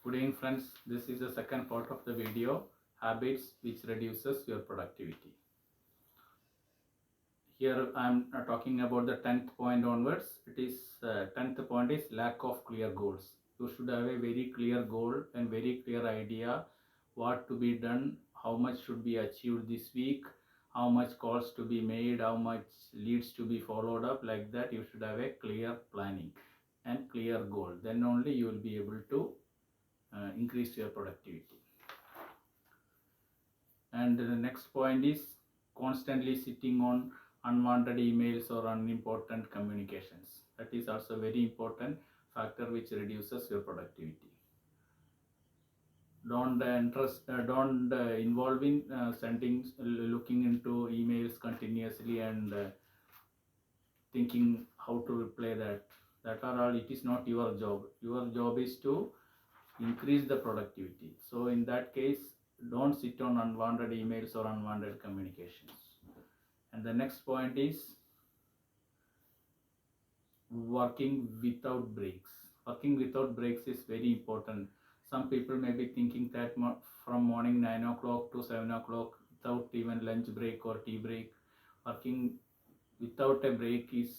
Good evening friends, this is the second part of the video, habits which reduces your productivity. Here I am talking about the 10th point onwards. It is 10th point is lack of clear goals. You should have a very clear goal and very clear idea what to be done, how much should be achieved this week, how much calls to be made, how much leads to be followed up. Like that you should have a clear planning and clear goal. Then only you will be able to increase your productivity. And the next point is constantly sitting on unwanted emails or unimportant communications. That is also a very important factor which reduces your productivity. Don't involve in looking into emails continuously and thinking how to reply that. That are all. It is not your job. Your job is to increase the productivity. So in that case, don't sit on unwanted emails or unwanted communications. And the next point is working without breaks. Working without breaks is very important. Some people may be thinking that from morning 9 o'clock to 7 o'clock without even lunch break or tea break, working without a break is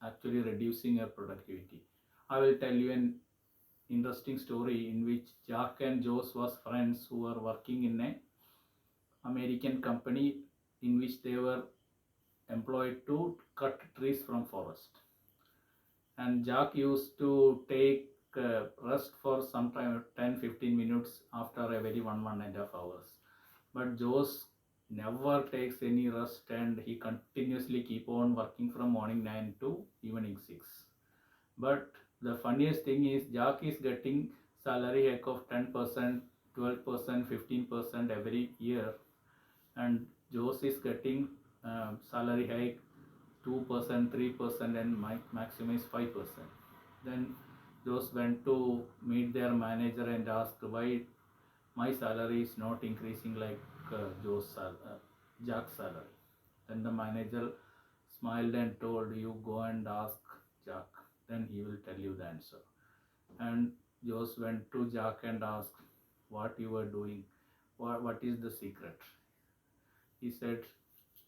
actually reducing your productivity. I will tell you an interesting story in which Jack and Joss was friends who were working in a American company in which they were employed to cut trees from forest. And Jack used to take rest for some time 10-15 minutes after a very 1.5 hours. But Joss never takes any rest and he continuously keep on working from morning 9 to evening 6. But the funniest thing is Jack is getting salary hike of 10%, 12%, 15% every year, and Joss is getting salary hike 2%, 3%, and my maximum is 5%. Then Joss went to meet their manager and asked why my salary is not increasing like Jack's salary. Then the manager smiled and told, "You go and ask Jack, then he will tell you the answer." And Joss went to Jack and asked what you were doing, what is the secret. He said,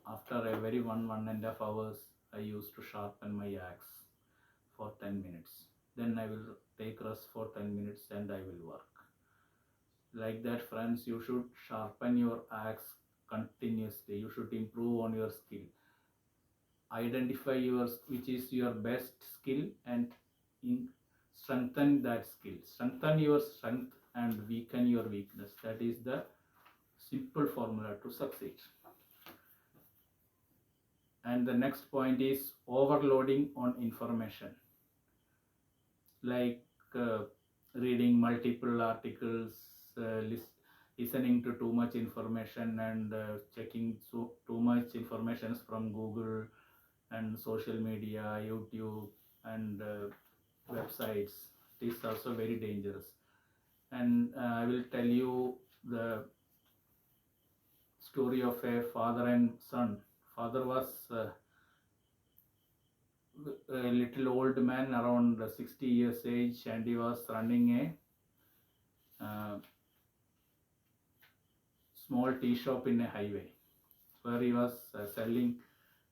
after a very 1.5 hours, I used to sharpen my axe for 10 minutes. Then I will take rest for 10 minutes and I will work. Like that, friends, you should sharpen your axe continuously. You should improve on your skill. Identify which is your best skill and strengthen that skill. Strengthen your strength and weaken your weakness. That is the simple formula to succeed. And the next point is overloading on information, like reading multiple articles, listening to too much information, and checking too much information from Google and social media, YouTube, and websites. It is also very dangerous. And I will tell you the story of a father and son. Father was a little old man around 60 years age, and he was running a small tea shop in a highway where he was selling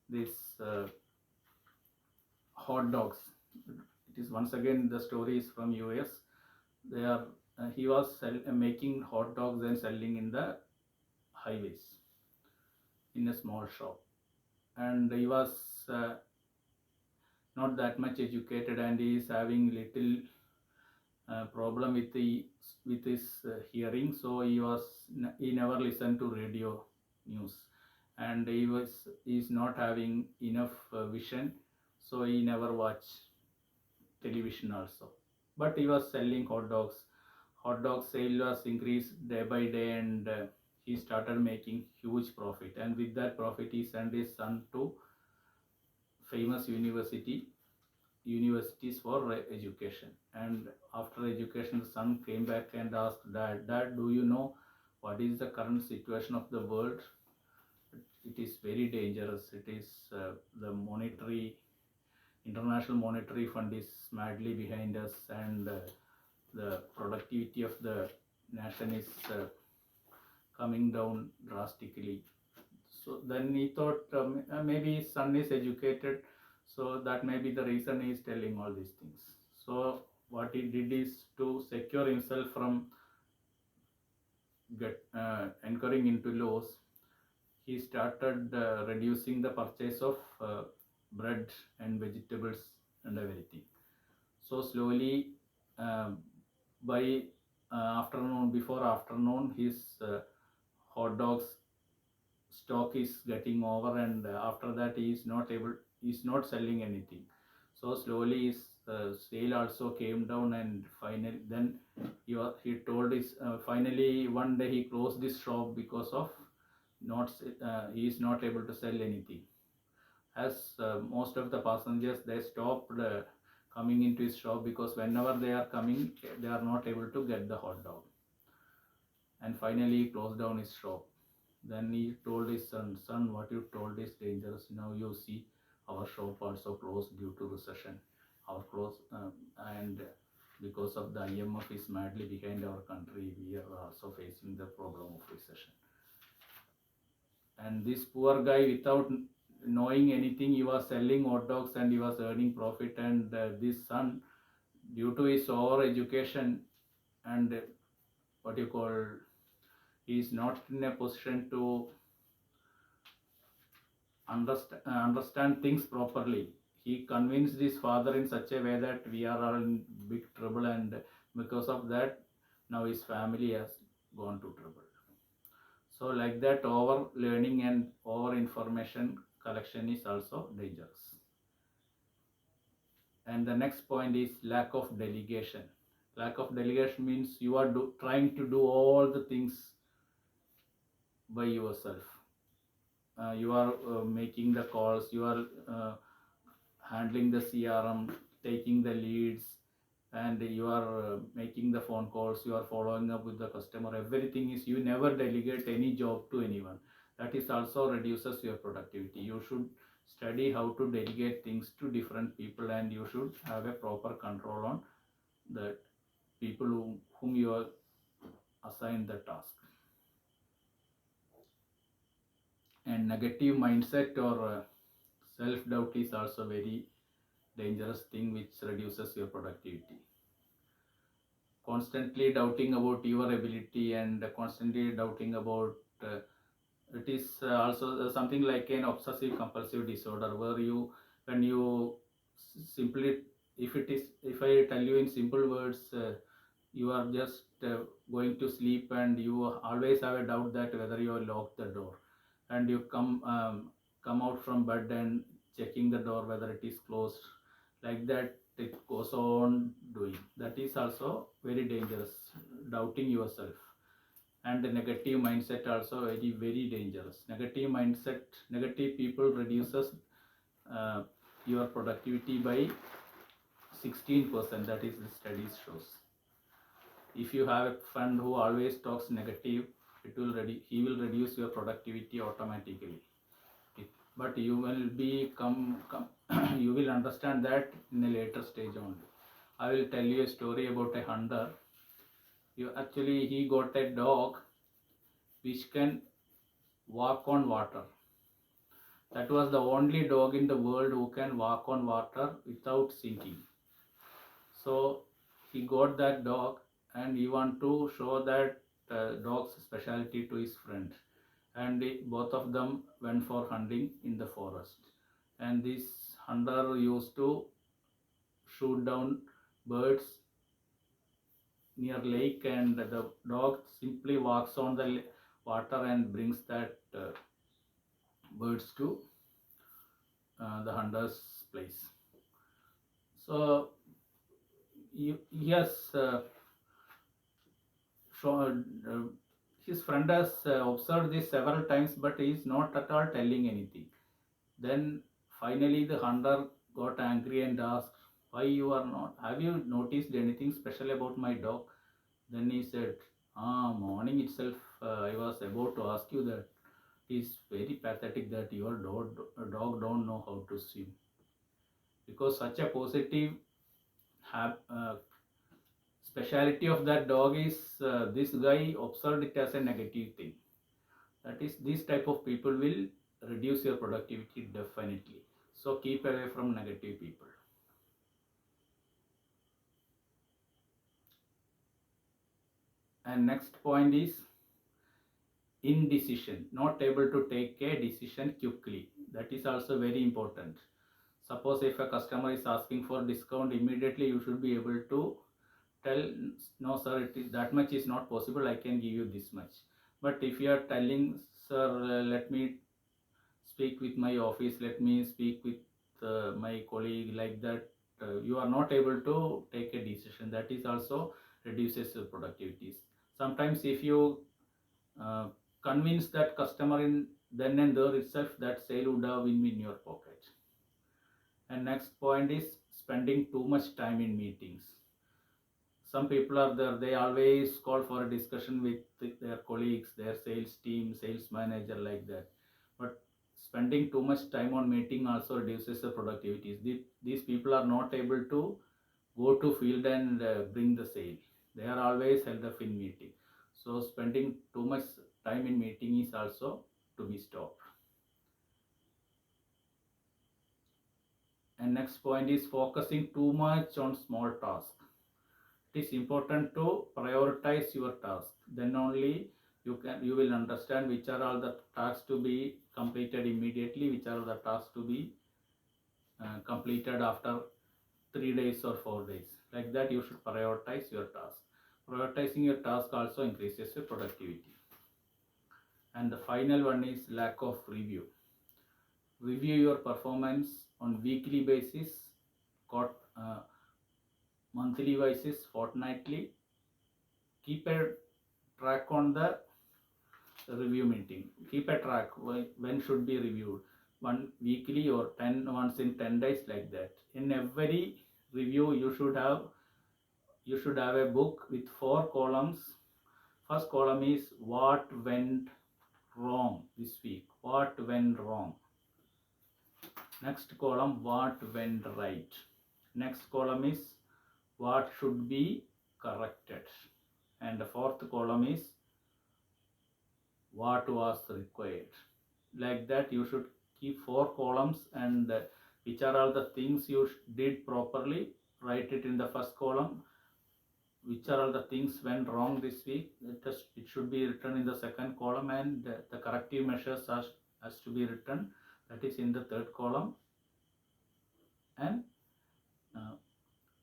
this hot dogs. It is once again the story is from US. They are he was making hot dogs and selling in the highways in a small shop, and he was not that much educated, and he is having little problem with his hearing. So he never listened to radio news, and he's not having enough vision, so he never watched television also. But he was selling hot dogs. Hot dog sale was increased day by day, and he started making huge profit, and with that profit he sent his son to famous universities for education. And after education, the son came back and asked, Dad, do you know what is the current situation of the world? It is very dangerous. It is the International Monetary Fund is madly behind us, and the productivity of the nation is coming down drastically. So then he thought maybe his son is educated, so that may be the reason he is telling all these things. So what he did is to secure himself from incurring into loss. He started reducing the purchase of bread and vegetables and everything. So slowly, uh, by afternoon, before afternoon, his hot dogs stock is getting over, and after that he is not selling anything. So slowly his sale also came down, and finally then he told his finally one day he closed his shop because of not he is not able to sell anything, as most of the passengers they stopped coming into his shop, because whenever they are coming they are not able to get the hot dog. And finally he closed down his shop. Then he told his son, son, what you told is dangerous. Now you see our shop also closed due to recession. Our close and because of the IMF is madly behind our country, we are also facing the problem of recession. And this poor guy, without knowing anything, he was selling hot dogs and he was earning profit. And this son, due to his over education and what you call, he is not in a position to understand things properly. He convinced his father in such a way that we are all in big trouble, and because of that, now his family has gone to trouble. So, like that, over learning and over information collection is also dangerous. And the next point is lack of delegation. Lack of delegation means you are trying to do all the things by yourself. You are making the calls, you are handling the CRM, taking the leads, and you are making the phone calls, you are following up with the customer. Everything is, you never delegate any job to anyone. That is also reduces your productivity. You should study how to delegate things to different people, and you should have a proper control on the people whom you are assigned the task. And negative mindset or self-doubt is also very dangerous thing which reduces your productivity. Constantly doubting about your ability and constantly doubting about it is also something like an obsessive compulsive disorder, where you, when you simply, if I tell you in simple words, you are just going to sleep and you always have a doubt that whether you locked the door, and you come out from bed and checking the door whether it is closed. Like that it goes on doing. That is also very dangerous, doubting yourself. And the negative mindset also very dangerous. Negative mindset, negative people reduces uh, your productivity by 16%. That is the studies shows. If you have a friend who always talks negative, he will reduce your productivity automatically. But you will be you will understand that in a later stage only. I will tell you a story about a hunter. He got a dog which can walk on water. That was the only dog in the world who can walk on water without sinking. So he got that dog, and he want to show that dog's specialty to his friend. And both of them went for hunting in the forest. And this hunter used to shoot down birds near lake, and the dog simply walks on the water and brings that birds to the hunter's place. So he has shown, his friend has observed this several times, but he is not at all telling anything. Then finally the hunter got angry and asked, why you are not, have you noticed anything special about my dog? Then he said, morning itself I was about to ask you that. It is very pathetic that your dog don't know how to swim. Because such a positive speciality of that dog is this guy observed it as a negative thing. That is, these type of people will reduce your productivity definitely. So keep away from negative people. And next point is indecision, not able to take a decision quickly. That is also very important. Suppose if a customer is asking for discount, immediately you should be able to tell, no sir, it is that much is not possible, I can give you this much. But if you are telling, sir, let me speak with my office, let me speak with my colleague, like that, you are not able to take a decision. That is also reduces your productivities. Sometimes if you uh, convince that customer in then and there itself, that sale would have been in your pocket. And next point is spending too much time in meetings. Some people are there, they always call for a discussion with their colleagues, their sales team, sales manager, like that. But spending too much time on meeting also reduces the productivity. These people are not able to go to field and bring the sale. They are always held up in meeting. So spending too much time in meeting is also to be stopped. And next point is focusing too much on small tasks. It is important to prioritize your task. Then only you will understand which are all the tasks to be completed immediately, which are the tasks to be completed after 3 days or 4 days. Like that, you should prioritize your task. Prioritizing your task also increases your productivity. And the final one is lack of review. Review your performance on weekly basis, uh, monthly basis, fortnightly. Keep a track on the review meeting. Keep a track when should be reviewed. One weekly or 10 once in 10 days, like that. In every review, you should have a book with 4 columns. First column is what went wrong this week. What went wrong. Next column, what went right. Next column is what should be corrected. And the fourth column is what was required. Like that, you should keep 4 columns, and which are all the things you did properly, write it in the first column. Which are all the things went wrong this week, it should be written in the second column, and the corrective measures has to be written, that is in the third column. And uh,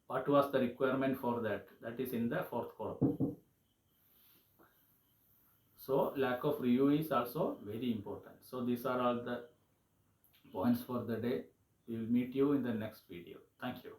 what was the requirement for that, that is in the fourth column. So lack of review is also very important. So these are all the points for the day. We will meet you in the next video. Thank you.